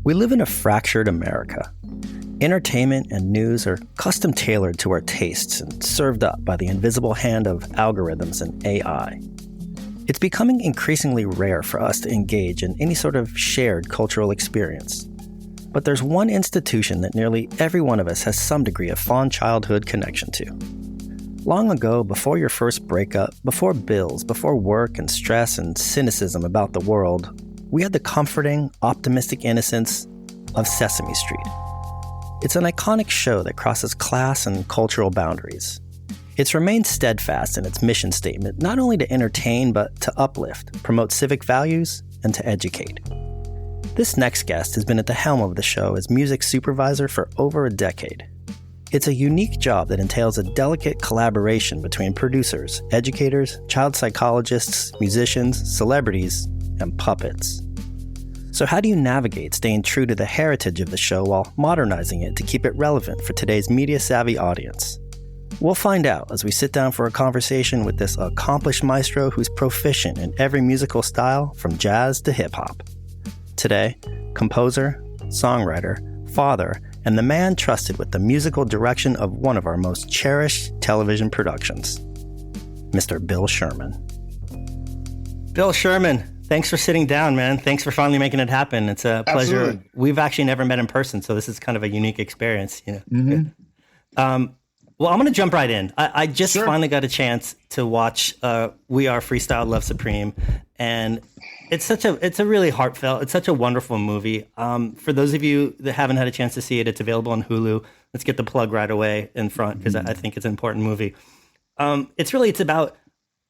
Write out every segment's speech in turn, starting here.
We live in a fractured America. Entertainment and news are custom tailored to our tastes and served up by the invisible hand of algorithms and AI. It's becoming increasingly rare for us to engage in any sort of shared cultural experience. But there's one institution that nearly every one of us has some degree of fond childhood connection to. Long ago, before your first breakup, before bills, before work and stress and cynicism about the world, we had the comforting, optimistic innocence of Sesame Street. It's an iconic show that crosses class and cultural boundaries. It's remained steadfast in its mission statement, not only to entertain, but to uplift, promote civic values, and to educate. This next guest has been at the helm of the show as music supervisor for over a decade. It's a unique job that entails a delicate collaboration between producers, educators, child psychologists, musicians, celebrities, and puppets. So how do you navigate staying true to the heritage of the show while modernizing it to keep it relevant for today's media-savvy audience? We'll find out as we sit down for a conversation with this accomplished maestro who's proficient in every musical style from jazz to hip-hop. Today, composer, songwriter, father, and the man trusted with the musical direction of one of our most cherished television productions, Mr. Bill Sherman. Bill Sherman, thanks for sitting down, man. Thanks for finally making it happen. It's a pleasure. Absolutely. We've actually never met in person, so this is kind of a unique experience. You know. Mm-hmm. Well, I'm going to jump right in. I just Sure. finally got a chance to watch We Are Freestyle Love Supreme, and it's a really heartfelt, it's such a wonderful movie. For those of you that haven't had a chance to see it, it's available on Hulu. Let's get the plug right away in front because I think it's an important movie. It's about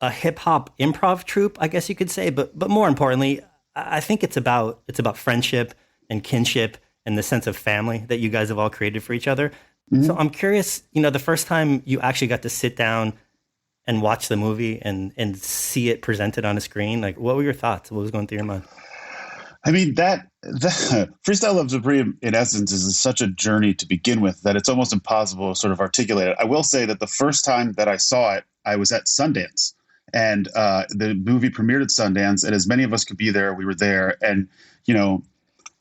a hip hop improv troupe, I guess you could say, but more importantly, I think it's about friendship and kinship and the sense of family that you guys have all created for each other. Mm-hmm. So I'm curious, the first time you actually got to sit down and watch the movie and see it presented on a screen, like what were your thoughts? What was going through your mind? I mean, that Freestyle Love Supreme, in essence, is such a journey to begin with that it's almost impossible to sort of articulate it. I will say that the first time that I saw it, I was at Sundance. And the movie premiered at Sundance, and as many of us could be there, we were there. And,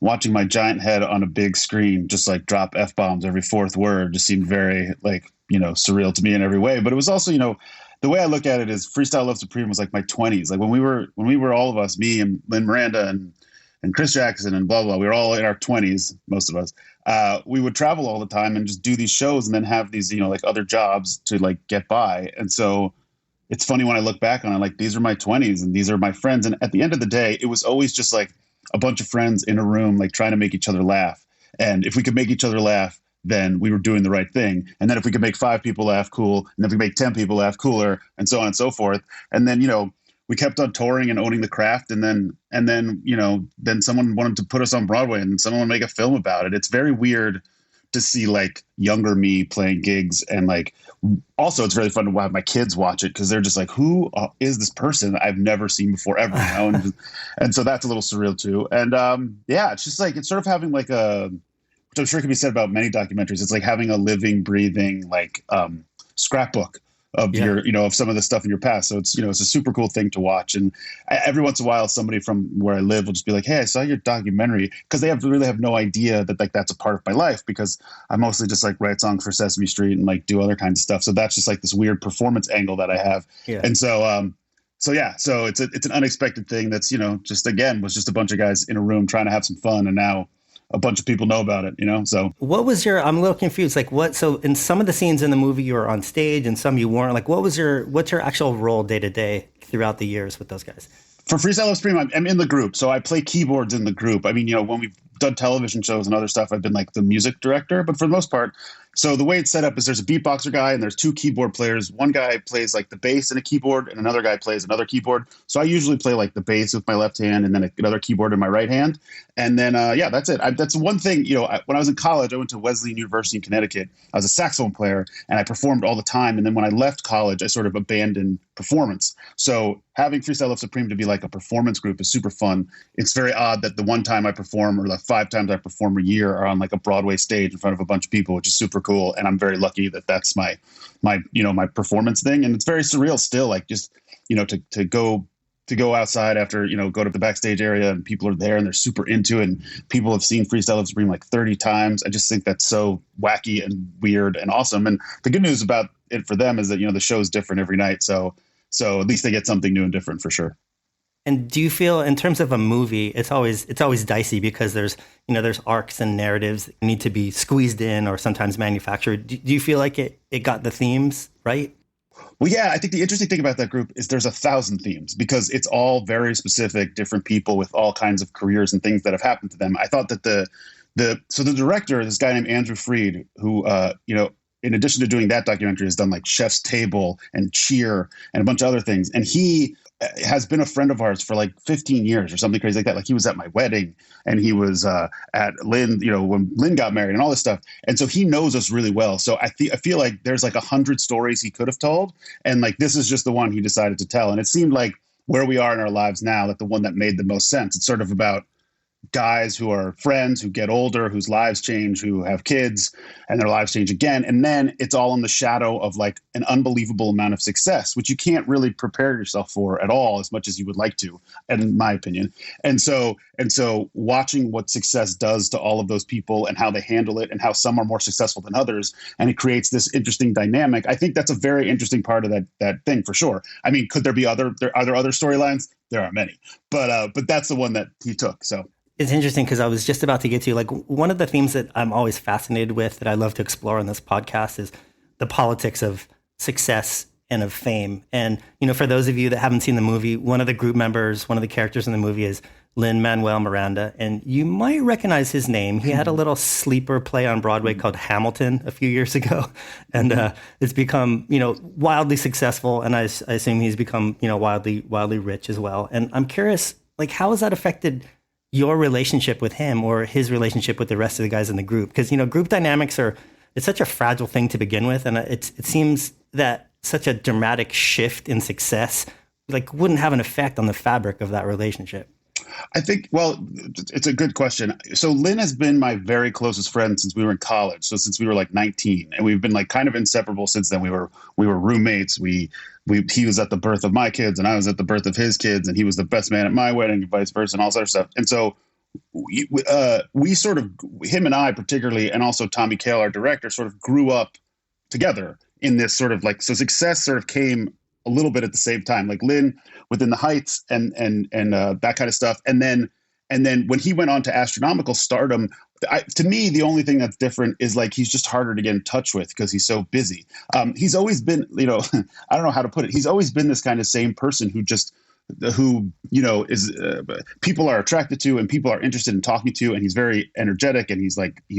watching my giant head on a big screen just like drop F-bombs every fourth word just seemed very surreal to me in every way. But it was also, the way I look at it is Freestyle Love Supreme was like my 20s. Like when we were all of us, me and Lin Miranda and Chris Jackson and blah, blah, we were all in our 20s, most of us. We would travel all the time and just do these shows and then have these, other jobs to like get by. And so it's funny when I look back on it, like these are my 20s and these are my friends. And at the end of the day, it was always just like a bunch of friends in a room, like trying to make each other laugh. And if we could make each other laugh, then we were doing the right thing. And then if we could make 5 people laugh, cool. And if we make 10 people laugh, cooler, and so on and so forth. And then, we kept on touring and owning the craft. And then someone wanted to put us on Broadway and someone would make a film about it. It's very weird to see like younger me playing gigs. And like, also it's really fun to have my kids watch it because they're just like, who is this person I've never seen before ever, And so that's a little surreal too. And it's just like, it's sort of having like which I'm sure can be said about many documentaries. It's like having a living, breathing, like scrapbook of your, of some of the stuff in your past. So it's, it's a super cool thing to watch. And every once in a while, somebody from where I live will just be like, hey, I saw your documentary. Cause they really have no idea that like, that's a part of my life because I mostly just like write songs for Sesame Street and like do other kinds of stuff. So that's just like this weird performance angle that I have. Yeah. And so it's an unexpected thing that's, just again, was just a bunch of guys in a room trying to have some fun. And now a bunch of people know about it, so. What was I'm a little confused. Like so in some of the scenes in the movie you were on stage and some you weren't, like what's your actual role day to day throughout the years with those guys? For Freestyle Love Supreme, I'm in the group. So I play keyboards in the group. I mean, when we've done television shows and other stuff, I've been like the music director, but for the most part, so the way it's set up is there's a beatboxer guy and there's 2 keyboard players. One guy plays like the bass and a keyboard and another guy plays another keyboard. So I usually play like the bass with my left hand and then another keyboard in my right hand. And then, that's it. That's one thing, when I was in college, I went to Wesleyan University in Connecticut. I was a saxophone player and I performed all the time. And then when I left college, I sort of abandoned performance. So having Freestyle Love Supreme to be like a performance group is super fun. It's very odd that the one time I perform or the 5 times I perform a year are on like a Broadway stage in front of a bunch of people, which is super cool. And I'm very lucky that that's my performance thing. And it's very surreal still, like just, to go to go outside after, go to the backstage area and people are there and they're super into it. And people have seen Freestyle Love Supreme like 30 times. I just think that's so wacky and weird and awesome. And the good news about it for them is that, the show is different every night. So at least they get something new and different for sure. And do you feel, in terms of a movie, it's always dicey because there's arcs and narratives that need to be squeezed in or sometimes manufactured. Do you feel like it got the themes right? Well, yeah, I think the interesting thing about that group is there's 1,000 themes because it's all very specific, different people with all kinds of careers and things that have happened to them. I thought that the director, this guy named Andrew Freed, who, in addition to doing that documentary, has done like Chef's Table and Cheer and a bunch of other things. And he has been a friend of ours for like 15 years or something crazy like that. Like he was at my wedding and he was at Lin, when Lin got married and all this stuff. And so he knows us really well. So I feel like there's like 100 stories he could have told. And like, this is just the one he decided to tell. And it seemed like where we are in our lives now, that the one that made the most sense. It's sort of about guys who are friends, who get older, whose lives change, who have kids and their lives change again. And then it's all in the shadow of like an unbelievable amount of success, which you can't really prepare yourself for at all as much as you would like to, in my opinion. And so watching what success does to all of those people and how they handle it and how some are more successful than others, and it creates this interesting dynamic. I think that's a very interesting part of that thing for sure. I mean, could there be other storylines? There are many, but that's the one that he took. So. It's interesting because I was just about to get to, like, one of the themes that I'm always fascinated with that I love to explore on this podcast is the politics of success and of fame. And, for those of you that haven't seen the movie, one of the group members, one of the characters in the movie is Lin-Manuel Miranda. And you might recognize his name. He had a little sleeper play on Broadway called Hamilton a few years ago. And it's become, wildly successful. And I assume he's become, wildly rich as well. And I'm curious, like, how has that affected your relationship with him or his relationship with the rest of the guys in the group? Because, group dynamics it's such a fragile thing to begin with. And it seems that such a dramatic shift in success, like, wouldn't have an effect on the fabric of that relationship. I think, well, it's a good question. So Lin has been my very closest friend since we were in college. So since we were like 19, and we've been like kind of inseparable since then. We were roommates. He was at the birth of my kids and I was at the birth of his kids, and he was the best man at my wedding and vice versa and all sorts of stuff. And so we sort of, him and I particularly, and also Tommy Kail, our director, sort of grew up together in this sort of like, so success sort of came a little bit at the same time, like Lin within the Heights and that kind of stuff. And then when he went on to astronomical stardom, to me, the only thing that's different is like he's just harder to get in touch with because he's so busy. He's always been, I don't know how to put it. He's always been this kind of same person who is people are attracted to and people are interested in talking to, and he's very energetic and he's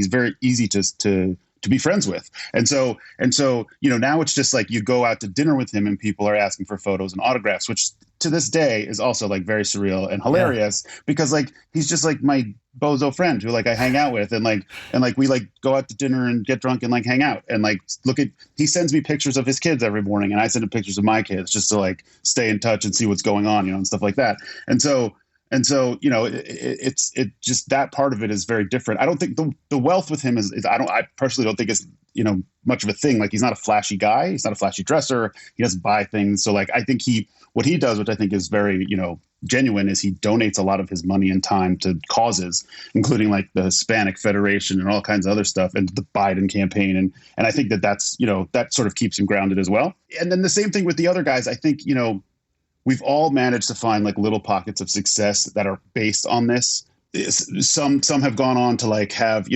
very easy to be friends with. And so, now it's just like you go out to dinner with him and people are asking for photos and autographs, which to this day is also like very surreal and hilarious because like, he's just like my bozo friend who like I hang out with and we like go out to dinner and get drunk and like hang out and like he sends me pictures of his kids every morning and I send him pictures of my kids just to like stay in touch and see what's going on, and stuff like that. And so, it's just that part of it is very different. I don't think the wealth with him is I personally don't think is, much of a thing. Like he's not a flashy guy. He's not a flashy dresser. He doesn't buy things. So like, I think what he does, which I think is very, genuine, is he donates a lot of his money and time to causes, including like the Hispanic Federation and all kinds of other stuff and the Biden campaign. And I think that's, that sort of keeps him grounded as well. And then the same thing with the other guys. I think, we've all managed to find like little pockets of success that are based on this. Some have gone on to like have,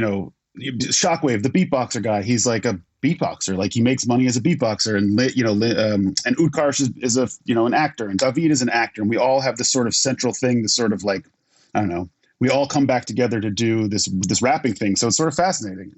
Shockwave, the beatboxer guy, he's like a beatboxer. Like he makes money as a beatboxer, and and Utkarsh is an actor, and David is an actor, and we all have this sort of central thing, this sort of like, I don't know, we all come back together to do this rapping thing. So it's sort of fascinating,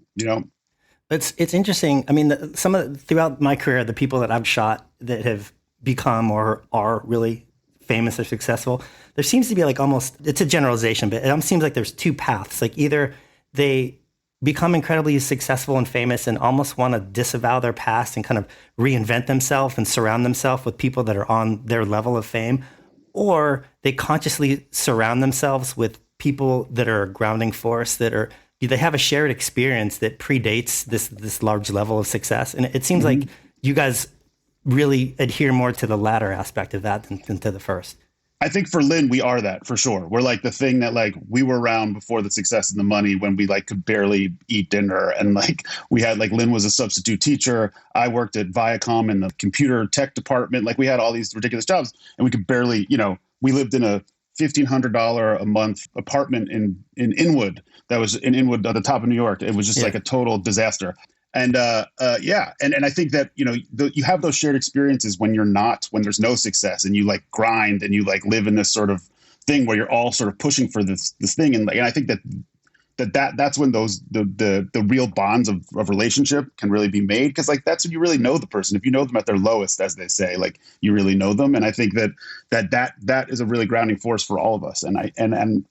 It's interesting. I mean, throughout my career, the people that I've shot that have become or are really famous or successful, there seems to be like almost, it's a generalization, but it almost seems like there's two paths. Like either they become incredibly successful and famous and almost want to disavow their past and kind of reinvent themselves and surround themselves with people that are on their level of fame, or they consciously surround themselves with people that are a grounding force, they have a shared experience that predates this large level of success. And it seems like you guys really adhere more to the latter aspect of that than to the first. I think for Lin, we are that for sure. We're like the thing that like we were around before the success and the money when we like could barely eat dinner. And like we had like Lin was a substitute teacher. I worked at Viacom in the computer tech department. Like we had all these ridiculous jobs and we could barely, we lived in a $1,500 a month apartment in Inwood. That was in Inwood at the top of New York. It was just like a total disaster. And and I think that you have those shared experiences when there's no success, and you like grind and you like live in this sort of thing where you're all sort of pushing for this thing, and I think that's when the real bonds of relationship can really be made, because like that's when you really know the person. If you know them at their lowest, as they say, like you really know them. And I think that is a really grounding force for all of us. And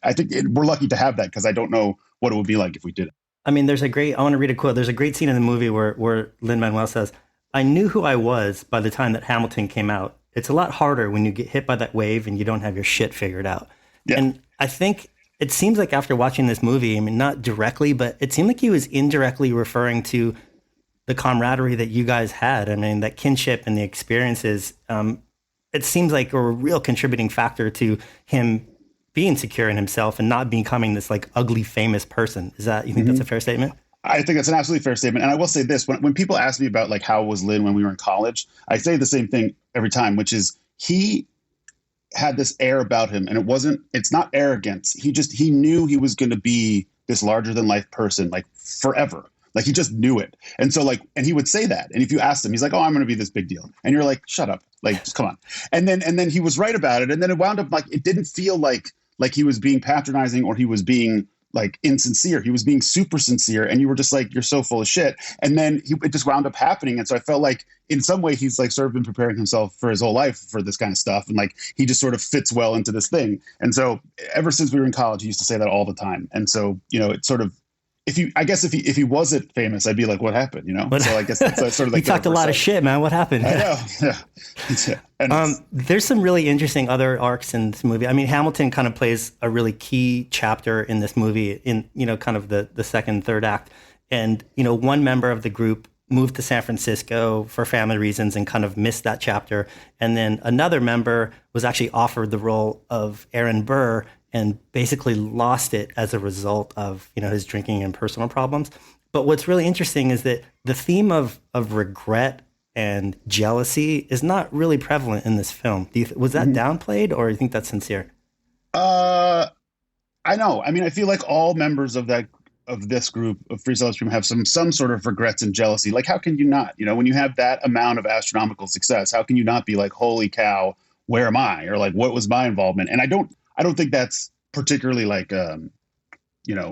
I think we're lucky to have that, because I don't know what it would be like if we didn't. I mean, I want to read a quote. There's a great scene in the movie where Lin-Manuel says, "I knew who I was by the time that Hamilton came out. It's a lot harder when you get hit by that wave and you don't have your shit figured out." Yeah. And I think it seems like after watching this movie, I mean, not directly, but it seemed like he was indirectly referring to the camaraderie that you guys had. I mean, that kinship and the experiences, it seems like a real contributing factor to him being secure in himself and not becoming this like ugly, famous person. You think that's a fair statement? I think that's an absolutely fair statement. And I will say this, when people ask me about like how was Lin when we were in college, I say the same thing every time, which is he had this air about him, and it's not arrogance. He knew he was going to be this larger than life person, like forever. Like he just knew it. And so like, and he would say that. And if you asked him, he's like, "Oh, I'm going to be this big deal." And you're like, "Shut up. Like, just come on." And then he was right about it. And then it wound up like, it didn't feel like he was being patronizing or he was being like insincere. He was being super sincere. And you were just like, "You're so full of shit." And then it just wound up happening. And so I felt like in some way he's like sort of been preparing himself for his whole life for this kind of stuff. And like, he just sort of fits well into this thing. And so ever since we were in college, he used to say that all the time. And so, it's sort of, if he wasn't famous, I'd be like, "What happened?" So I guess that's sort of like, you talked a lot of shit, man. What happened? I know. Yeah. There's some really interesting other arcs in this movie. I mean, Hamilton kind of plays a really key chapter in this movie in, kind of the second, third act. And, one member of the group moved to San Francisco for family reasons and kind of missed that chapter. And then another member was actually offered the role of Aaron Burr and basically lost it as a result of, his drinking and personal problems. But what's really interesting is that the theme of regret and jealousy is not really prevalent in this film. Was that downplayed, or do you think that's sincere? I know. I mean, I feel like all members of this group of Freestyle Love Supreme have some sort of regrets and jealousy. Like, how can you not? When you have that amount of astronomical success, how can you not be like, "Holy cow, where am I?" Or like, "What was my involvement?" And I don't think that's particularly like,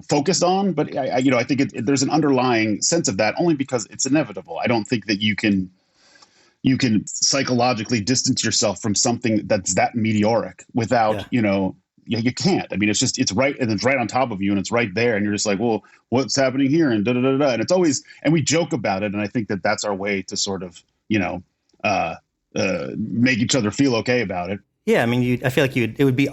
focused on, but I think there's an underlying sense of that, only because it's inevitable. I don't think that you can psychologically distance yourself from something that's that meteoric without, you can't. I mean, it's right, and it's right on top of you, and it's right there, and you're just like, "Well, what's happening here?" And da da da da. And it's always, and we joke about it, and I think that that's our way to sort of, make each other feel okay about it. Yeah, I mean, I feel like it would be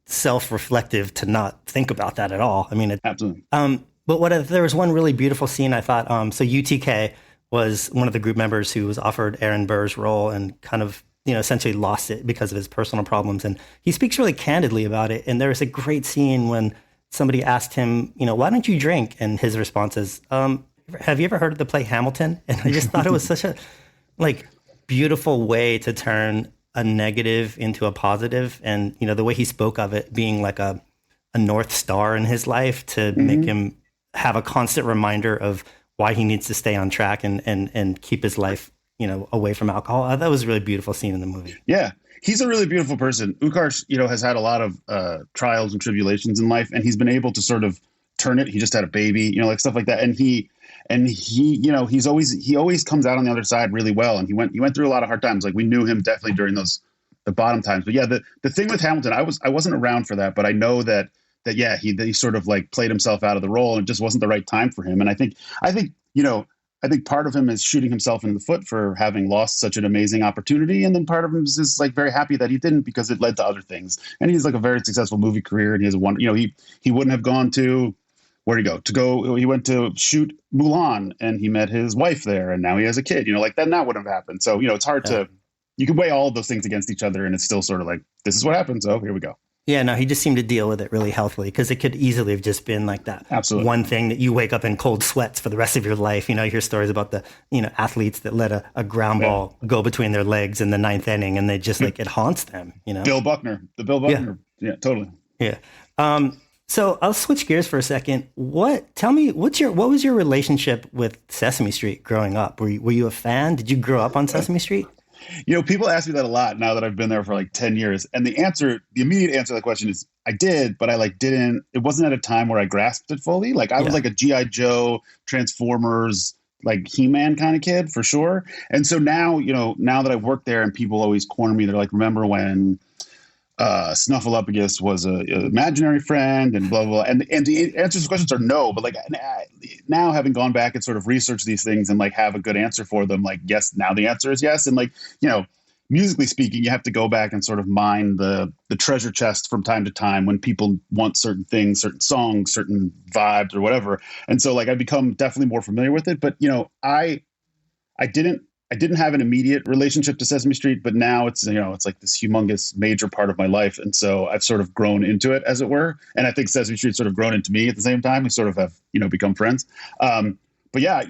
self-reflective to not think about that at all. I mean, absolutely. But there was one really beautiful scene, I thought. So UTK was one of the group members who was offered Aaron Burr's role and kind of, essentially lost it because of his personal problems. And he speaks really candidly about it. And there was a great scene when somebody asked him, "Why don't you drink?" And his response is, "Have you ever heard of the play Hamilton?" And I just thought it was such a beautiful way to turn a negative into a positive. And, the way he spoke of it being like a North Star in his life to make him have a constant reminder of why he needs to stay on track and keep his life, away from alcohol. That was a really beautiful scene in the movie. Yeah. He's a really beautiful person. Utkarsh, has had a lot of trials and tribulations in life, and he's been able to sort of turn it. He just had a baby, like stuff like that. And he he always comes out on the other side really well. And he went through a lot of hard times. Like, we knew him definitely during the bottom times. But yeah, the thing with Hamilton, I wasn't around for that, but I know that he sort of like played himself out of the role, and it just wasn't the right time for him. And I think part of him is shooting himself in the foot for having lost such an amazing opportunity. And then part of him is just like very happy that he didn't, because it led to other things. And he's like a very successful movie career, and he has he wouldn't have gone to, where'd he go? He went to shoot Mulan, and he met his wife there, and now he has a kid, like that wouldn't have happened. So, it's hard to, you can weigh all of those things against each other, and it's still sort of like, this is what happens. Oh, here we go. Yeah, no, he just seemed to deal with it really healthily, because it could easily have just been like that Absolutely. one thing that you wake up in cold sweats for the rest of your life. You hear stories about the, athletes that let a ground ball go between their legs in the ninth inning, and they just like, it haunts them, Bill Buckner. Yeah, totally. Yeah. So I'll switch gears for a second. Tell me, what was your relationship with Sesame Street growing up? Were you a fan? Did you grow up on Sesame Street? People ask me that a lot now that I've been there for like 10 years. And the immediate answer to the question is I did, but I didn't, it wasn't at a time where I grasped it fully. Like I was like a G.I. Joe, Transformers, like He-Man kind of kid for sure. And so now, now that I've worked there and people always corner me, they're like, remember when Snuffleupagus was a imaginary friend and blah, blah, blah. And the answers to questions are no, but like now having gone back and sort of researched these things and like have a good answer for them, like, yes, now the answer is yes. And like, musically speaking, you have to go back and sort of mine the treasure chest from time to time when people want certain things, certain songs, certain vibes or whatever. And so like, I've become definitely more familiar with it, but I didn't have an immediate relationship to Sesame Street, but now it's, it's like this humongous major part of my life. And so I've sort of grown into it, as it were. And I think Sesame Street sort of grown into me at the same time. We sort of have, become friends. But yeah,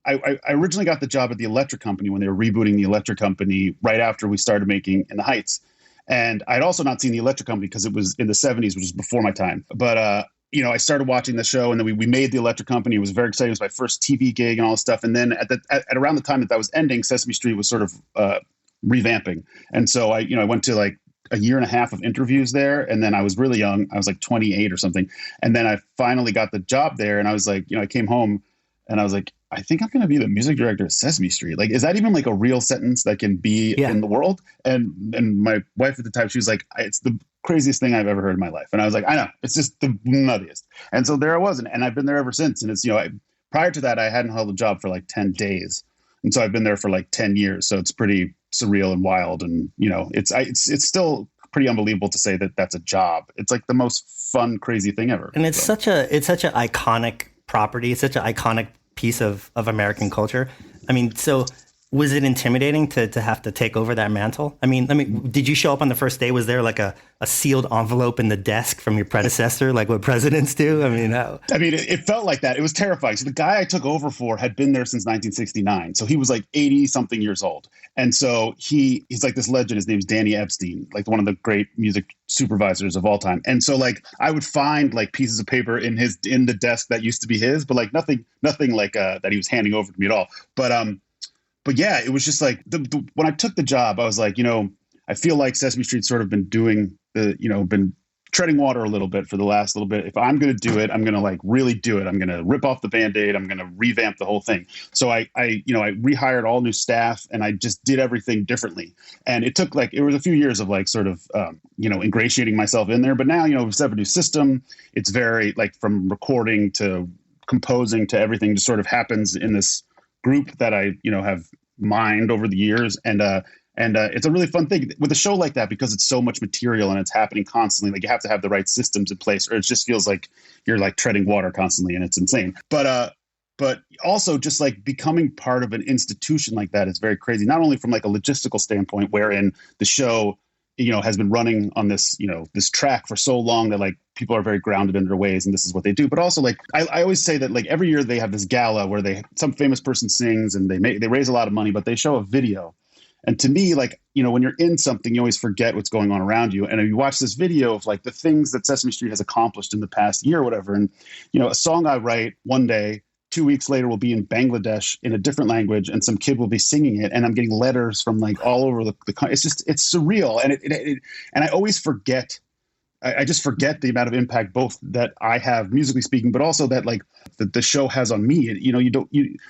I originally got the job at the Electric Company when they were rebooting the Electric Company right after we started making In the Heights. And I'd also not seen the Electric Company because it was in the 70s, which is before my time. But, I started watching the show, and then we made the Electric Company. It was very exciting. It was my first TV gig and all this stuff. And then at around the time that was ending, Sesame Street was sort of revamping. And so I went to like a year and a half of interviews there. And then I was really young. I was like 28 or something. And then I finally got the job there. And I was like, I came home and I was like, I think I'm going to be the music director of Sesame Street. Like, is that even like a real sentence that can be in the world? And my wife at the time, she was like, it's the craziest thing I've ever heard in my life. And I was like, I know, it's just the nuttiest. And so there I was. And I've been there ever since. And it's, prior to that, I hadn't held a job for like 10 days. And so I've been there for like 10 years. So it's pretty surreal and wild. And, it's still pretty unbelievable to say that that's a job. It's like the most fun, crazy thing ever. And it's such an iconic property. It's such an iconic piece of American culture. I mean, so was it intimidating to have to take over that mantle? I mean, did you show up on the first day? Was there like a sealed envelope in the desk from your predecessor, like what presidents do? It felt like that. It was terrifying. So the guy I took over for had been there since 1969. So he was like 80 something years old. And so he's like this legend. His name's Danny Epstein, like one of the great music supervisors of all time. And so like I would find like pieces of paper in the desk that used to be his, but like nothing like that he was handing over to me at all. But yeah, it was just like when I took the job, I was like, I feel like Sesame Street's sort of been doing been treading water a little bit for the last little bit. If I'm going to do it, I'm going to like really do it. I'm going to rip off the Band-Aid. I'm going to revamp the whole thing. So I rehired all new staff and I just did everything differently. And it took it was a few years of like sort of, ingratiating myself in there. But now, we have a new system. It's very like from recording to composing to everything just sort of happens in this group that I, have mined over the years. And it's a really fun thing with a show like that because it's so much material and it's happening constantly. Like you have to have the right systems in place or it just feels like you're like treading water constantly and it's insane. But also just like becoming part of an institution like that is very crazy. Not only from like a logistical standpoint, wherein the show, has been running on this, this track for so long that like people are very grounded in their ways and this is what they do. But also like, I always say that like every year they have this gala where some famous person sings and they raise a lot of money, but they show a video. And to me, like, when you're in something, you always forget what's going on around you. And if you watch this video of like the things that Sesame Street has accomplished in the past year or whatever, and, a song I write one day, 2 weeks later will be in Bangladesh in a different language and some kid will be singing it. And I'm getting letters from like all over the country. It's surreal. And and I always forget, I just forget the amount of impact both that I have musically speaking, but also that like the show has on me.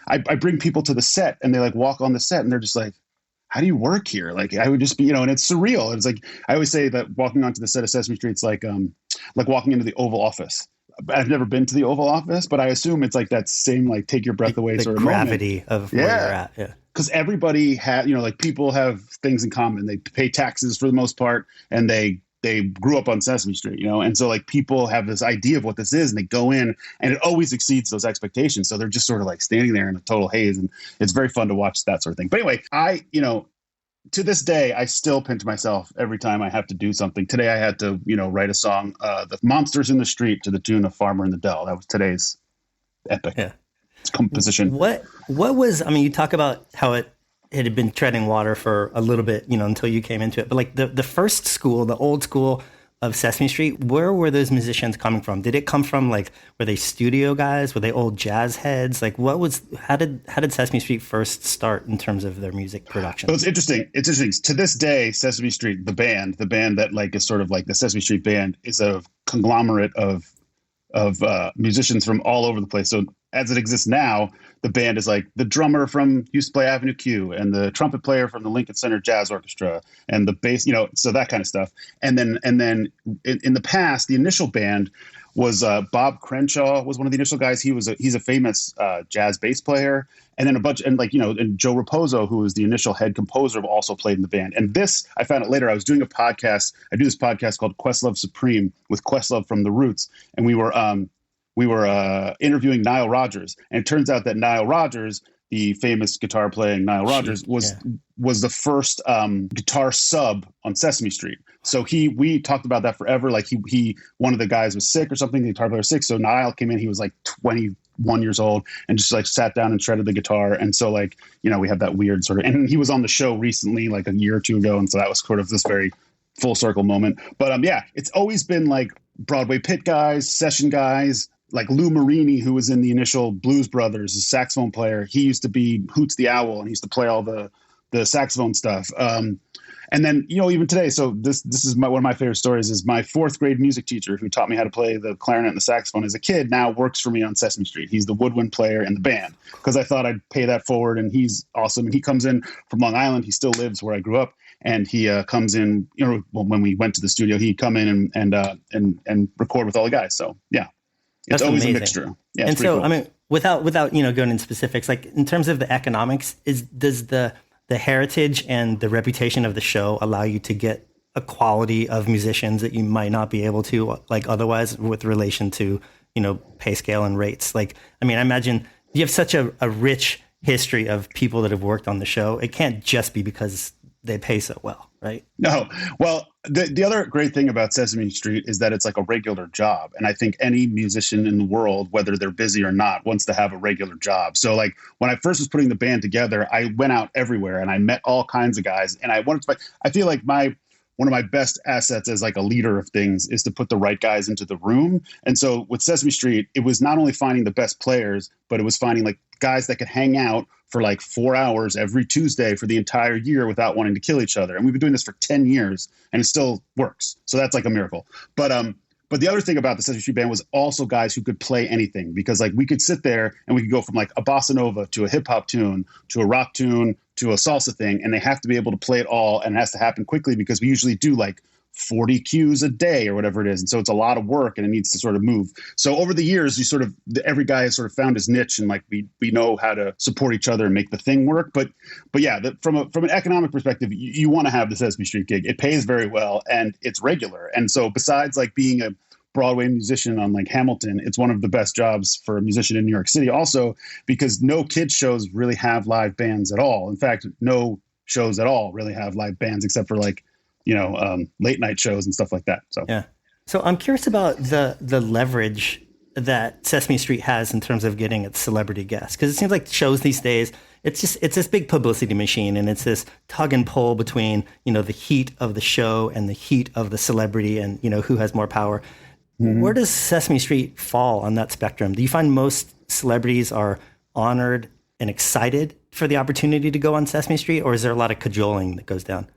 I bring people to the set and they like walk on the set and they're just like, how do you work here? Like I would just be, and it's surreal. It's like, I always say that walking onto the set of Sesame Street, it's like walking into the Oval Office. I've never been to the Oval Office, but I assume it's like that same, like take your breath away sort of gravity moment. Of where you're at. Yeah. Because everybody like people have things in common. They pay taxes for the most part and they grew up on Sesame Street, and so like people have this idea of what this is and they go in and it always exceeds those expectations. So they're just sort of like standing there in a total haze and it's very fun to watch that sort of thing. But anyway, to this day, I still pinch myself every time I have to do something. Today, I had to, write a song, "The Monsters in the Street" to the tune of "Farmer in the Dell." That was today's epic Yeah. composition. What was, I mean, you talk about how it had been treading water for a little bit, until you came into it. But like the first school, the old school of Sesame Street, where were those musicians coming from? Did it come from were they studio guys? Were they old jazz heads? How did Sesame Street first start in terms of their music production? Well, it's interesting. It's interesting. To this day, Sesame Street, the band that is sort of like the Sesame Street band, is a conglomerate of musicians from all over the place. So as it exists now, the band is like the drummer from used to play Avenue Q, and the trumpet player from the Lincoln Center Jazz Orchestra, and the bass, so that kind of stuff. And then in the past, the initial band was Bob Crenshaw was one of the initial guys. He's a famous jazz bass player, and then and Joe Raposo, who was the initial head composer, also played in the band. And this, I found out later. I was doing a podcast. I do this podcast called Questlove Supreme with Questlove from The Roots, and we were interviewing Nile Rodgers, and it turns out that Nile Rodgers, the famous guitar playing Nile Rodgers, was the first guitar sub on Sesame Street. So we talked about that forever. Like he one of the guys was sick or something. The guitar player was sick, so Nile came in. He was like 21 years old and just like sat down and shredded the guitar. And so we have that weird sort of. And he was on the show recently, like a year or two ago, and so that was sort of this very full circle moment. But it's always been like Broadway pit guys, session guys. Like Lou Marini, who was in the initial Blues Brothers, a saxophone player. He used to be Hoots the Owl, and he used to play all the saxophone stuff. And then, even today, so this is one of my favorite stories, is my fourth grade music teacher who taught me how to play the clarinet and the saxophone as a kid now works for me on Sesame Street. He's the woodwind player in the band, because I thought I'd pay that forward, and he's awesome. And he comes in from Long Island. He still lives where I grew up. And he comes in, when we went to the studio, he'd come in and record with all the guys. So, yeah. It's always amazing. A mixture. Yeah, and so, cool. I mean, without going into specifics, like in terms of the economics, does the heritage and the reputation of the show allow you to get a quality of musicians that you might not be able to like otherwise with relation to, pay scale and rates? Like, I mean, I imagine you have such a rich history of people that have worked on the show. It can't just be because they pay so well, right? No. Well, the other great thing about Sesame Street is that it's like a regular job. And I think any musician in the world, whether they're busy or not, wants to have a regular job. So like when I first was putting the band together, I went out everywhere and I met all kinds of guys. And I feel like one of my best assets as like a leader of things is to put the right guys into the room. And so with Sesame Street, it was not only finding the best players, but it was finding like guys that could hang out for like 4 hours every Tuesday for the entire year without wanting to kill each other. And we've been doing this for 10 years and it still works. So that's like a miracle. But the other thing about the Sesame Street Band was also guys who could play anything, because like we could sit there and we could go from like a bossa nova to a hip hop tune to a rock tune to a salsa thing. And they have to be able to play it all. And it has to happen quickly because we usually do like 40 cues a day or whatever it is. And so it's a lot of work and it needs to sort of move. So over the years, every guy has sort of found his niche, and like we know how to support each other and make the thing work. But yeah, from an economic perspective, you want to have the Sesame Street gig. It pays very well and it's regular. And so besides like being a Broadway musician on like Hamilton, it's one of the best jobs for a musician in New York City also, because no kids shows really have live bands at all. In fact, no shows at all really have live bands except for like, late night shows and stuff like that. So yeah. So I'm curious about the leverage that Sesame Street has in terms of getting its celebrity guests, because it seems like shows these days, it's this big publicity machine, and it's this tug and pull between the heat of the show and the heat of the celebrity, and who has more power. Mm-hmm. Where does Sesame Street fall on that spectrum? Do you find most celebrities are honored and excited for the opportunity to go on Sesame Street, or is there a lot of cajoling that goes down?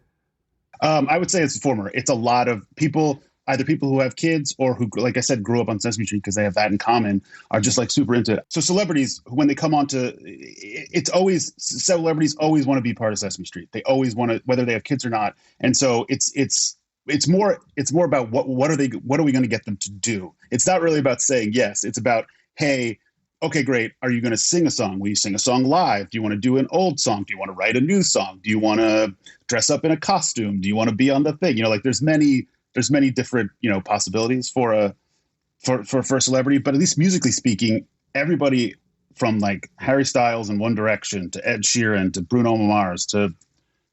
I would say it's the former. It's a lot of people, either people who have kids or who, like I said, grew up on Sesame Street because they have that in common, are just like super into it. So celebrities, when they come on to, celebrities always want to be part of Sesame Street. They always want to, whether they have kids or not. And so it's more about what are we going to get them to do? It's not really about saying yes. It's about, hey, okay, great. Are you going to sing a song? Will you sing a song live? Do you want to do an old song? Do you want to write a new song? Do you want to dress up in a costume? Do you want to be on the thing? Like there's many different, possibilities for a celebrity, but at least musically speaking, everybody from like Harry Styles and One Direction to Ed Sheeran to Bruno Mars to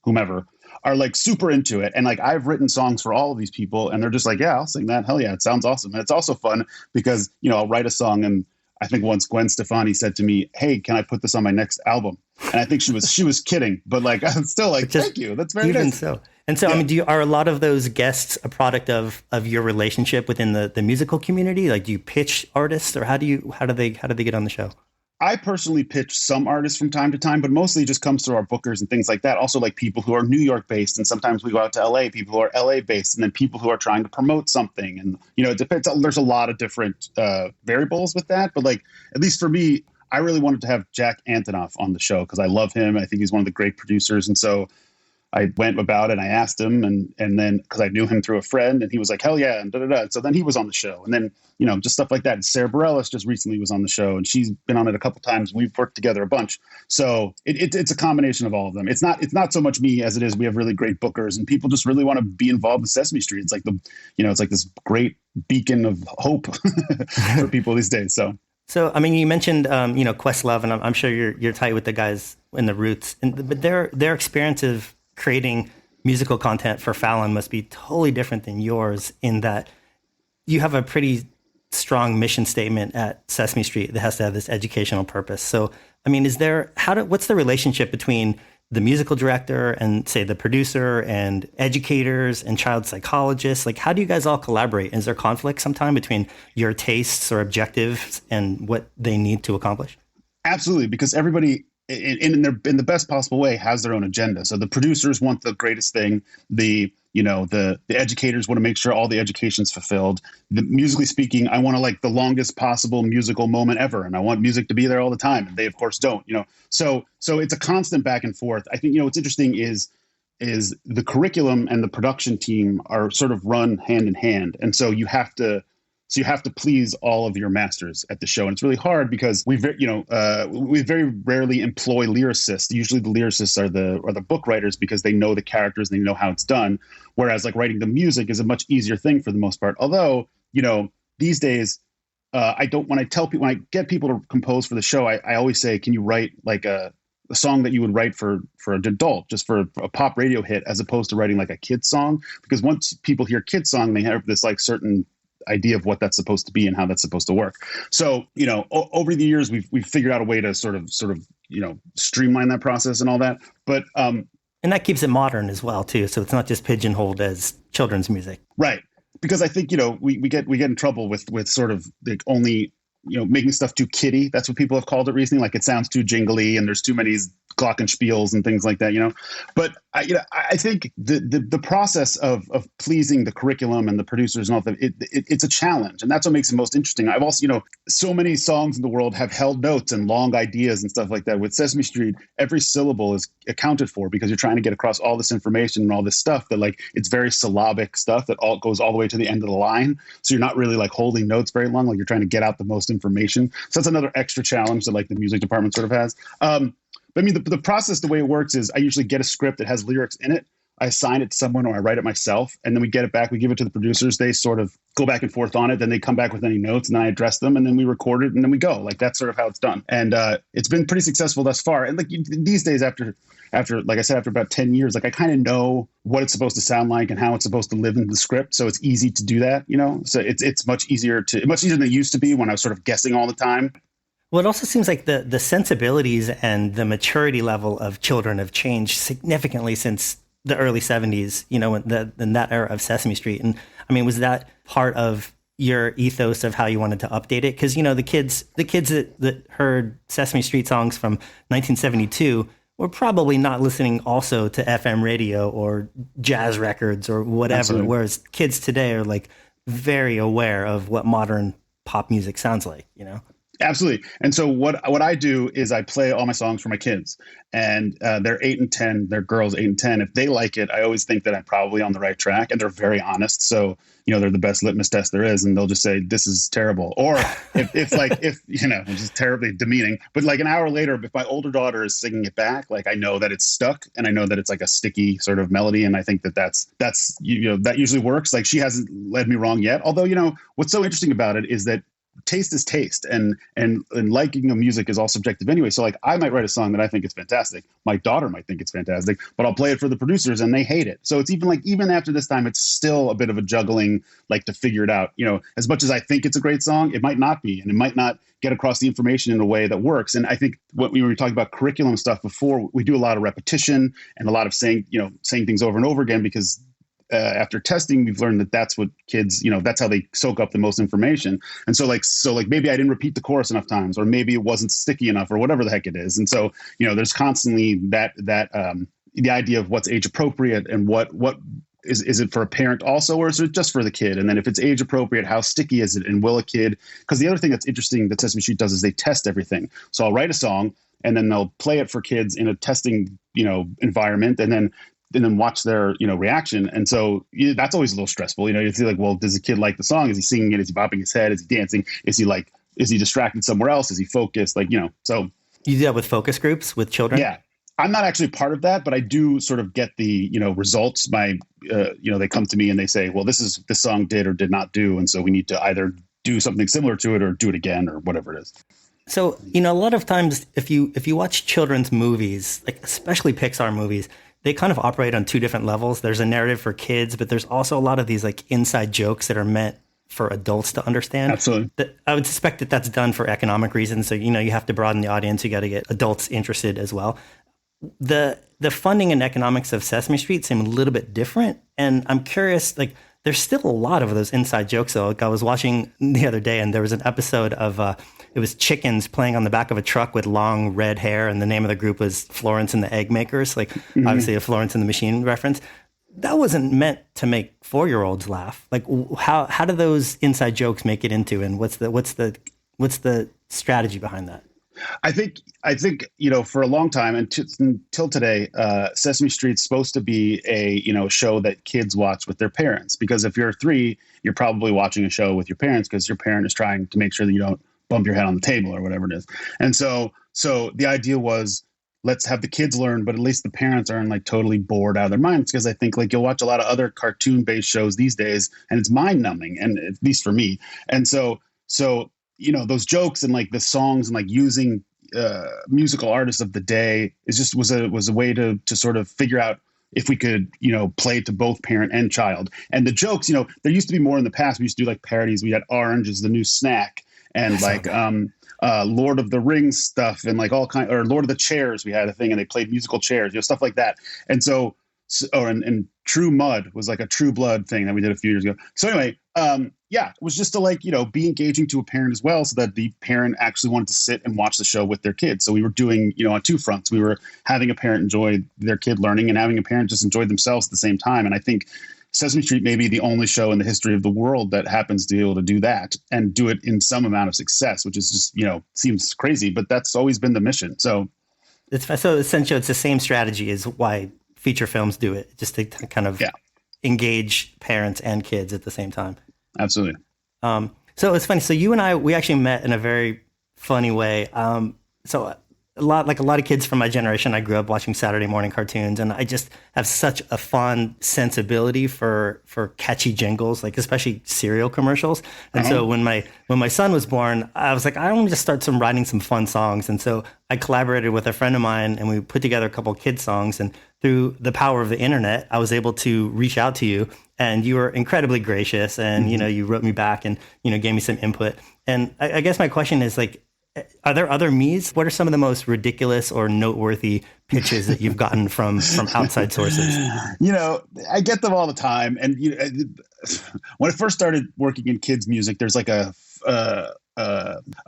whomever are like super into it. And like I've written songs for all of these people and they're just like, yeah, I'll sing that. Hell yeah, it sounds awesome. And it's also fun because, I'll write a song and I think once Gwen Stefani said to me, "Hey, can I put this on my next album?" And I think she was kidding, but like I'm still like, "Thank you, that's very even nice." So, and so, yeah. I mean, are a lot of those guests a product of your relationship within the musical community? Like, do you pitch artists, or how do they get on the show? I personally pitch some artists from time to time, but mostly it just comes through our bookers and things like that. Also, like people who are New York based, and sometimes we go out to LA, people who are LA based, and then people who are trying to promote something. And, it depends. There's a lot of different variables with that. But like, at least for me, I really wanted to have Jack Antonoff on the show because I love him. I think he's one of the great producers. And so I went about it and I asked him and then because I knew him through a friend and he was like, hell yeah. And da-da-da. So then he was on the show and then, just stuff like that. And Sarah Bareilles just recently was on the show and she's been on it a couple times. We've worked together a bunch. So it's a combination of all of them. It's not so much me as it is. We have really great bookers and people just really want to be involved with Sesame Street. It's like it's like this great beacon of hope for people these days. So, I mean, you mentioned, Questlove, and I'm sure you're tight with the guys in the Roots, but their experience of creating musical content for Fallon must be totally different than yours in that you have a pretty strong mission statement at Sesame Street that has to have this educational purpose. So, I mean, what's the relationship between the musical director and say the producer and educators and child psychologists? Like, how do you guys all collaborate? Is there conflict sometime between your tastes or objectives and what they need to accomplish? Absolutely, because everybody in the best possible way has their own agenda. So the producers want the greatest thing. The educators want to make sure all the education's fulfilled. Musically speaking, I want to like the longest possible musical moment ever. And I want music to be there all the time. And they of course don't, So it's a constant back and forth. I think, what's interesting is the curriculum and the production team are sort of run hand in hand. And so you have to please all of your masters at the show. And it's really hard because we very rarely employ lyricists. Usually the lyricists are the book writers because they know the characters and they know how it's done. Whereas like writing the music is a much easier thing for the most part. Although, these days, when I get people to compose for the show, I always say, can you write like a song that you would write for an adult, just for a pop radio hit, as opposed to writing like a kid's song? Because once people hear kid's song, they have this like certain idea of what that's supposed to be and how that's supposed to work. So, over the years, we've figured out a way to sort of, streamline that process and all that. But, and that keeps it modern as well too. So it's not just pigeonholed as children's music. Right. Because I think, we get in trouble with sort of like only, making stuff too kiddie. That's what people have called it recently. Like it sounds too jingly and there's too many glockenspiels and things like that, But I think the process of pleasing the curriculum and the producers and all that, it's a challenge, and that's what makes it most interesting. I've also, so many songs in the world have held notes and long ideas and stuff like that. With Sesame Street, every syllable is accounted for because you're trying to get across all this information and all this stuff that like it's very syllabic stuff that all goes all the way to the end of the line. So you're not really like holding notes very long, like you're trying to get out the most information. So that's another extra challenge that like the music department sort of has. But I mean, the process, the way it works is I usually get a script that has lyrics in it. I assign it to someone or I write it myself, and then we get it back. We give it to the producers. They sort of go back and forth on it. Then they come back with any notes, and then I address them, and then we record it, and then we go. Like that's sort of how it's done. And it's been pretty successful thus far. And like these days, after like I said, after about 10 years, like I kind of know what it's supposed to sound like and how it's supposed to live in the script. So it's easy to do that, So it's much easier than it used to be when I was sort of guessing all the time. Well, it also seems like the sensibilities and the maturity level of children have changed significantly since the early 70s, in that era of Sesame Street. And I mean, was that part of your ethos of how you wanted to update it? Because, the kids that heard Sesame Street songs from 1972 were probably not listening also to FM radio or jazz records or whatever. Absolutely. Whereas kids today are like very aware of what modern pop music sounds like, Absolutely. And so what I do is I play all my songs for my kids, and they're 8 and 10. They're girls 8 and 10. If they like it, I always think that I'm probably on the right track, and they're very honest. So, they're the best litmus test there is, and they'll just say, this is terrible. Or if which is terribly demeaning, but like an hour later, if my older daughter is singing it back, like I know that it's stuck and I know that it's like a sticky sort of melody. And I think that's that usually works. Like she hasn't led me wrong yet. Although, what's so interesting about it is that taste is taste, and liking of music is all subjective anyway. So like I might write a song that I think is fantastic. My daughter might think it's fantastic, but I'll play it for the producers and they hate it. So it's even after this time, it's still a bit of a juggling, like to figure it out. As much as I think it's a great song, it might not be, and it might not get across the information in a way that works. And I think what we were talking about curriculum stuff before, we do a lot of repetition and a lot of saying things over and over again, because after testing, we've learned that that's what kids, that's how they soak up the most information. And so maybe I didn't repeat the chorus enough times, or maybe it wasn't sticky enough, or whatever the heck it is. And so, there's constantly that the idea of what's age appropriate, and what is it for a parent also, or is it just for the kid? And then if it's age appropriate, how sticky is it? And will a kid, because the other thing that's interesting that Sesame Street does is they test everything. So I'll write a song and then they'll play it for kids in a testing, environment, and then watch their, reaction. And so that's always a little stressful. You feel like, well, does the kid like the song? Is he singing it? Is he bopping his head? Is he dancing? Is he distracted somewhere else? Is he focused? So. You do that with focus groups with children? Yeah. I'm not actually part of that, but I do sort of get the, results. They come to me and they say, well, this song did or did not do. And so we need to either do something similar to it or do it again or whatever it is. So, a lot of times if you watch children's movies, like especially Pixar movies, they kind of operate on two different levels. There's a narrative for kids, but there's also a lot of these like inside jokes that are meant for adults to understand. Absolutely. I would suspect that that's done for economic reasons. So, you have to broaden the audience. You got to get adults interested as well. The funding and economics of Sesame Street seem a little bit different. And I'm curious, like, there's still a lot of those inside jokes, though. Like I was watching the other day and there was an episode of, it was chickens playing on the back of a truck with long red hair. And the name of the group was Florence and the Egg Makers, like obviously a Florence and the Machine reference. That wasn't meant to make 4-year-olds laugh. Like how do those inside jokes make it into, and what's the strategy behind that? I think, for a long time until today, Sesame Street's supposed to be a, show that kids watch with their parents, because if you're 3, you're probably watching a show with your parents because your parent is trying to make sure that you don't bump your head on the table or whatever it is. And so the idea was, let's have the kids learn, but at least the parents aren't like totally bored out of their minds, because I think like you'll watch a lot of other cartoon-based shows these days and it's mind-numbing, and at least for me. And so those jokes and like the songs and like using musical artists of the day was a way to sort of figure out if we could, play to both parent and child. And the jokes, there used to be more in the past. We used to do like parodies. We had Orange is the New Snack, and like Lord of the Rings stuff, and like or Lord of the Chairs. We had a thing and they played musical chairs, stuff like that. And so and True Mud was like a True Blood thing that we did a few years ago. So anyway, it was just to be engaging to a parent as well, so that the parent actually wanted to sit and watch the show with their kids. So we were doing, on two fronts. We were having a parent enjoy their kid learning and having a parent just enjoy themselves at the same time. And I think Sesame Street may be the only show in the history of the world that happens to be able to do that and do it in some amount of success, which is just, seems crazy, but that's always been the mission. So essentially it's the same strategy as why feature films do it, just to kind of engage parents and kids at the same time. Absolutely. So it's funny. So you and I, we actually met in a very funny way. So a lot of kids from my generation, I grew up watching Saturday morning cartoons, and I just have such a fond sensibility for catchy jingles, like especially cereal commercials. And so when my son was born, I was like, I want to just start writing some fun songs. And so I collaborated with a friend of mine, and we put together a couple of kids songs. And through the power of the internet, I was able to reach out to you, and you were incredibly gracious. And you wrote me back and gave me some input. And I guess my question is like, are there other me's? What are some of the most ridiculous or noteworthy pitches that you've gotten from outside sources? I get them all the time. And when I first started working in kids music, there's like a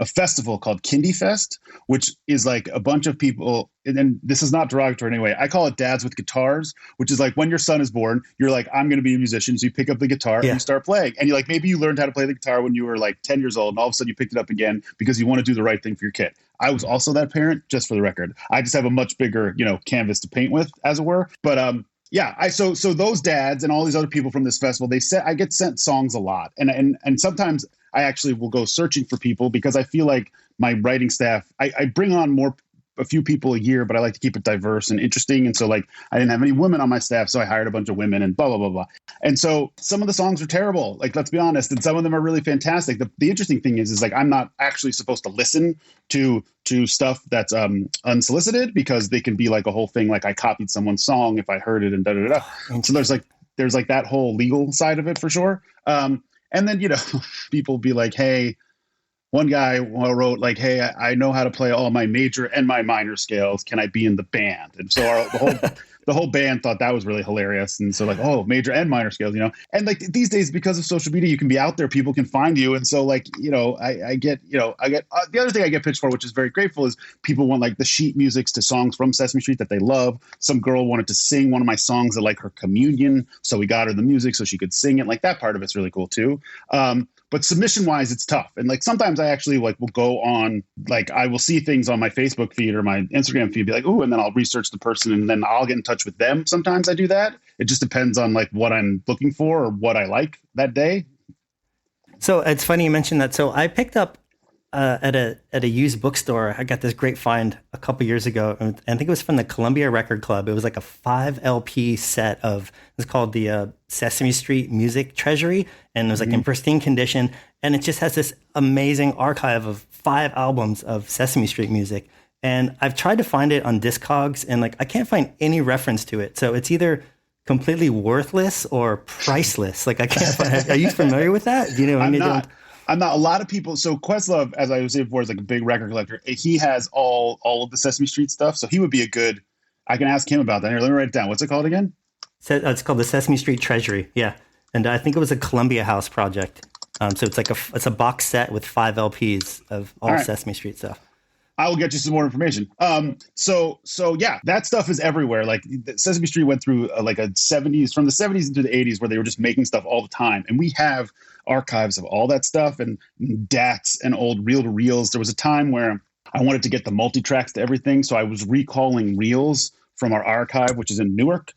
festival called Kindy Fest, which is like a bunch of people, and this is not derogatory anyway. I call it dads with guitars, which is like when your son is born, you're like, I'm going to be a musician. So you pick up the guitar and you start playing. And you're like, maybe you learned how to play the guitar when you were like 10 years old, and all of a sudden you picked it up again because you want to do the right thing for your kid. I was also that parent, just for the record. I just have a much bigger, canvas to paint with, as it were. But so those dads and all these other people from this festival, I get sent songs a lot. And sometimes I actually will go searching for people, because I feel like my writing staff, I bring on more a few people a year, but I like to keep it diverse and interesting. And so like I didn't have any women on my staff, so I hired a bunch of women and blah, blah, blah, blah. And so some of the songs are terrible, like, let's be honest, and some of them are really fantastic. The interesting thing is like I'm not actually supposed to listen to stuff that's unsolicited, because they can be like a whole thing, like I copied someone's song if I heard it and da da da. So there's like that whole legal side of it for sure. And then, you know, people be like, hey, one guy wrote like, hey, I know how to play all my major and my minor scales. Can I be in the band? And so the whole band thought that was really hilarious. And so like, oh, major and minor scales, you know, and like these days, because of social media, you can be out there, people can find you. And so like, you know, I get the other thing I get pitched for, which is very grateful, is people want like the sheet musics to songs from Sesame Street that they love. Some girl wanted to sing one of my songs at like her communion. So we got her the music so she could sing it. Like that part of it's really cool too. But submission wise, it's tough. And like sometimes I actually like will go on, like I will see things on my Facebook feed or my Instagram feed, be like, oh, and then I'll research the person and then I'll get in touch with them. Sometimes I do that. It just depends on like what I'm looking for or what I like that day. So it's funny you mentioned that. So I picked up at a used bookstore. I got this great find a couple years ago. And I think it was from the Columbia Record Club. It was like a 5 LP set of, it's called the Sesame Street Music Treasury. And it was like in pristine condition. And it just has this amazing archive of 5 albums of Sesame Street music. And I've tried to find it on Discogs and like, I can't find any reference to it. So it's either completely worthless or priceless. Like I can't find, are you familiar with that? Do you know? I'm not. A lot of people. So Questlove, as I was saying before, is like a big record collector. He has all of the Sesame Street stuff. So he would be a good. I can ask him about that. Here, let me write it down. What's it called again? So, it's called the Sesame Street Treasury. Yeah, and I think it was a Columbia House project. So it's like it's a box set with 5 LPs of all right. Sesame Street stuff. I will get you some more information. So yeah, that stuff is everywhere. Like Sesame Street went through like a 70s, from the 70s into the 80s, where they were just making stuff all the time. And we have archives of all that stuff and DATs and old reel-to-reels. There was a time where I wanted to get the multi-tracks to everything. So I was recalling reels from our archive, which is in Newark.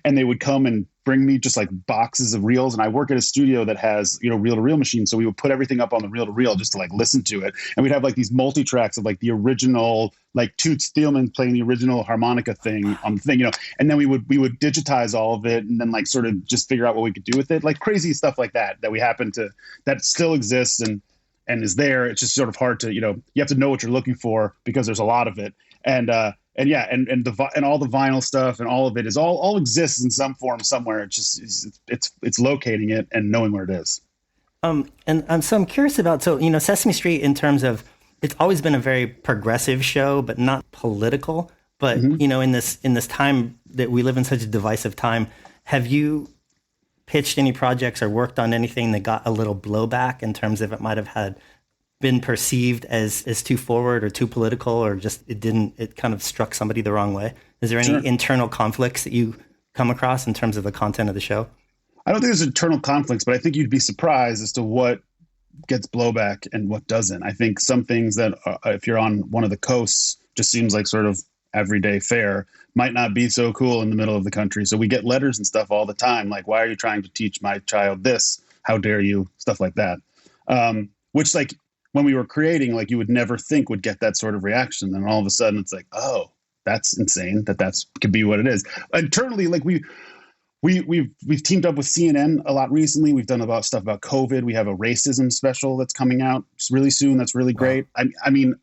And they would come and bring me just like boxes of reels. And I work at a studio that has, you know, reel-to-reel machines. So we would put everything up on the reel-to-reel just to like listen to it. And we'd have like these multi-tracks of like the original, like Toots Thielman playing the original harmonica thing on the thing, you know, and then we would digitize all of it and then like sort of just figure out what we could do with it. Like crazy stuff like that we happen to, that still exists and is there. It's just sort of hard to, you know, you have to know what you're looking for because there's a lot of it. And yeah, and all the vinyl stuff and all of it is all exists in some form somewhere. It's just it's locating it and knowing where it is. And so I'm curious about, so, you know, Sesame Street, in terms of, it's always been a very progressive show, but not political. But you know, in this time that we live in, such a divisive time, have you pitched any projects or worked on anything that got a little blowback in terms of it might have had been perceived as too forward or too political, or just it kind of struck somebody the wrong way? Is there any internal conflicts that you come across in terms of the content of the show? I don't think there's internal conflicts, but I think you'd be surprised as to what gets blowback and what doesn't. I think some things that if you're on one of the coasts just seems like sort of everyday fare might not be so cool in the middle of the country. So we get letters and stuff all the time. Like, why are you trying to teach my child this? How dare you? Stuff like that. Which, like, when we were creating, like, you would never think would get that sort of reaction. And all of a sudden it's like, oh, that's insane that's could be what it is. Internally, like we've teamed up with CNN a lot recently. We've done stuff about COVID. We have a racism special that's coming out really soon. That's really great. Wow. I mean,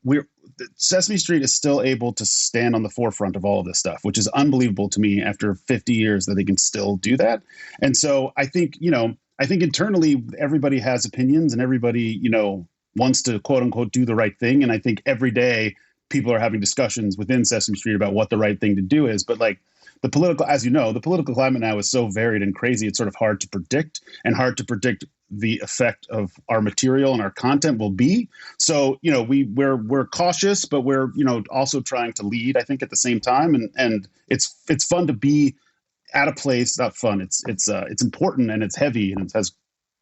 Sesame Street is still able to stand on the forefront of all of this stuff, which is unbelievable to me after 50 years that they can still do that. And so I think internally everybody has opinions and everybody, you know, wants to quote unquote do the right thing. And I think every day people are having discussions within Sesame Street about what the right thing to do is. But like the political climate now is so varied and crazy. It's sort of hard to predict the effect of our material and our content will be. So, you know, we're cautious, but we're, you know, also trying to lead, I think, at the same time. And it's fun to be at a place, not fun. It's important and it's heavy and it has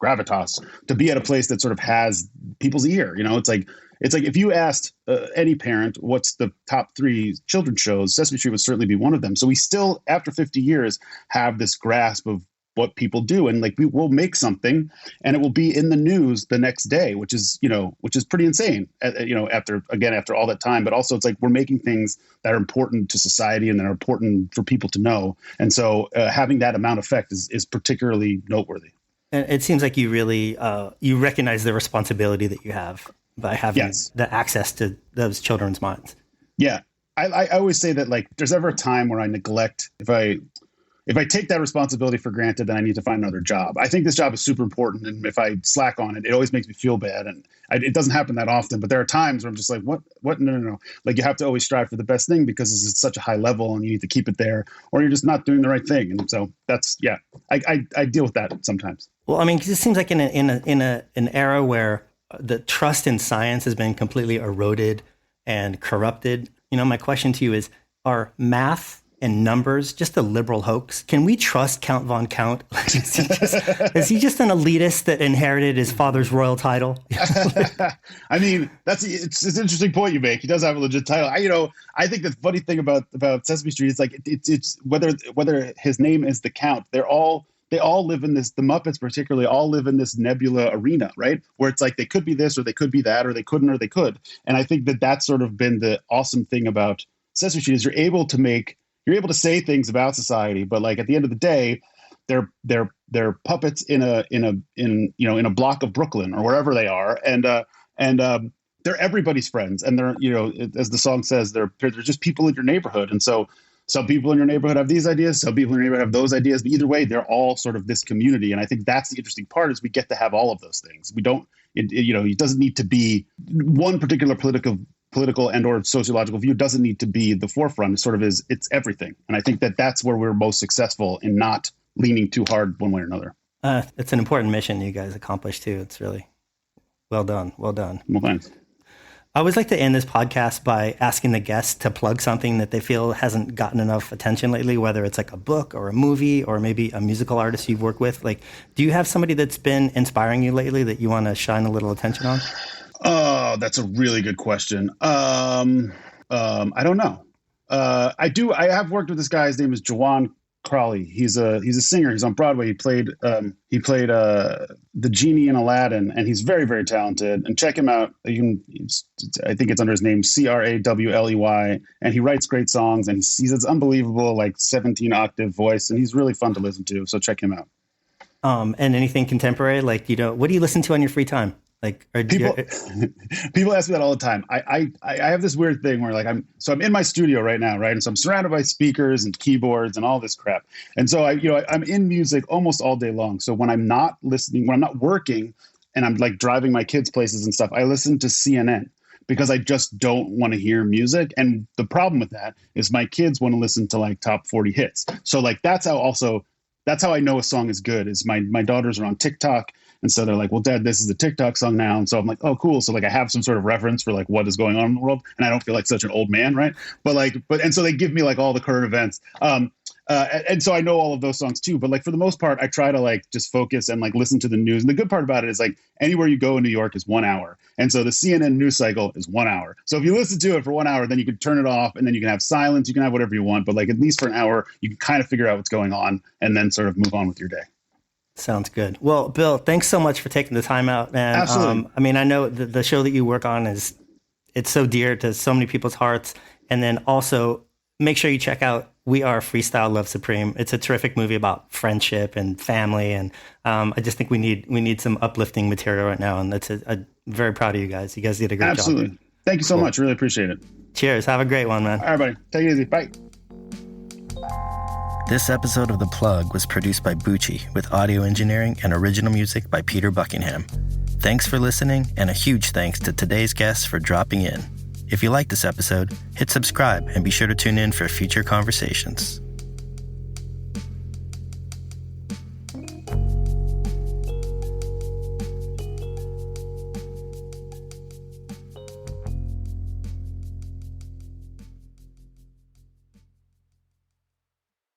gravitas to be at a place that sort of has people's ear. You know, it's like if you asked any parent what's the top 3 children's shows, Sesame Street would certainly be one of them. So we still, after 50 years, have this grasp of what people do. And like, we will make something and it will be in the news the next day, which is pretty insane, after all that time. But also it's like, we're making things that are important to society and that are important for people to know. And so having that amount of effect is particularly noteworthy. And it seems like you really, you recognize the responsibility that you have by having the access to those children's minds. Yeah. I always say that, like, there's ever a time where I neglect, if I take that responsibility for granted, then I need to find another job. I think this job is super important. And if I slack on it, it always makes me feel bad. And it doesn't happen that often, but there are times where I'm just like, what? No. Like, you have to always strive for the best thing because it's at such a high level and you need to keep it there, or you're just not doing the right thing. And so that's, I deal with that sometimes. Well, I mean, 'cause it seems like in an era where the trust in science has been completely eroded and corrupted. My question to you is, are math and numbers just a liberal hoax? Can we trust Count Von Count? Is he just an elitist that inherited his father's royal title? I mean, it's an interesting point you make. He does have a legit title. I think the funny thing about Sesame Street is like, it's whether his name is the Count, they all live in this, the Muppets particularly all live in this nebula arena, right? Where it's like, they could be this or they could be that, or they couldn't, or they could. And I think that that's sort of been the awesome thing about Sesame Street is you're able to say things about society, but like at the end of the day, they're puppets in a block of Brooklyn or wherever they are. And they're everybody's friends. And they're, as the song says, they're just people in your neighborhood. And so some people in your neighborhood have these ideas, some people in your neighborhood have those ideas, but either way, they're all sort of this community. And I think that's the interesting part is we get to have all of those things. We don't, it doesn't need to be one particular political and or sociological view doesn't need to be the forefront. It sort of is, it's everything. And I think that that's where we're most successful in not leaning too hard one way or another. It's an important mission you guys accomplished too. It's really well done. Well done. Well, thanks. I always like to end this podcast by asking the guests to plug something that they feel hasn't gotten enough attention lately, whether it's like a book or a movie or maybe a musical artist you've worked with. Like, do you have somebody that's been inspiring you lately that you want to shine a little attention on? Oh, that's a really good question. I don't know. I have worked with this guy. His name is Jawan Crawley. He's a singer. He's on Broadway. He played the genie in Aladdin, and he's very, very talented. And check him out. I think it's under his name Crawley, and he writes great songs. And he's this unbelievable 17 octave voice, and he's really fun to listen to. So check him out. And anything contemporary, what do you listen to on your free time? People ask me that all the time. I have this weird thing where I'm in my studio right now, right? And so I'm surrounded by speakers and keyboards and all this crap. And so I'm in music almost all day long. So when I'm not listening, when I'm not working and I'm driving my kids places and stuff, I listen to CNN because I just don't want to hear music. And the problem with that is my kids want to listen to top 40 hits. So that's how I know a song is good is my daughters are on TikTok. And so they're like, well, Dad, this is a TikTok song now. And so I'm like, oh, cool. So I have some sort of reference for what is going on in the world. And I don't feel like such an old man, right? And so they give me all the current events. And so I know all of those songs too. But for the most part, I try to just focus and listen to the news. And the good part about it is anywhere you go in New York is 1 hour. And so the CNN news cycle is 1 hour. So if you listen to it for 1 hour, then you can turn it off and then you can have silence. You can have whatever you want. But at least for an hour, you can kind of figure out what's going on and then sort of move on with your day. Sounds good. Well, Bill, thanks so much for taking the time out, man. Absolutely. I know the show that you work on it's so dear to so many people's hearts. And then also make sure you check out We Are Freestyle Love Supreme. It's a terrific movie about friendship and family. And I just think we need some uplifting material right now. And that's I'm very proud of you guys. You guys did a great job. Absolutely. Thank you so much. Really appreciate it. Cheers. Have a great one, man. All right, buddy. Take it easy. Bye. This episode of The Plug was produced by Bucci with audio engineering and original music by Peter Buckingham. Thanks for listening, and a huge thanks to today's guests for dropping in. If you like this episode, hit subscribe and be sure to tune in for future conversations.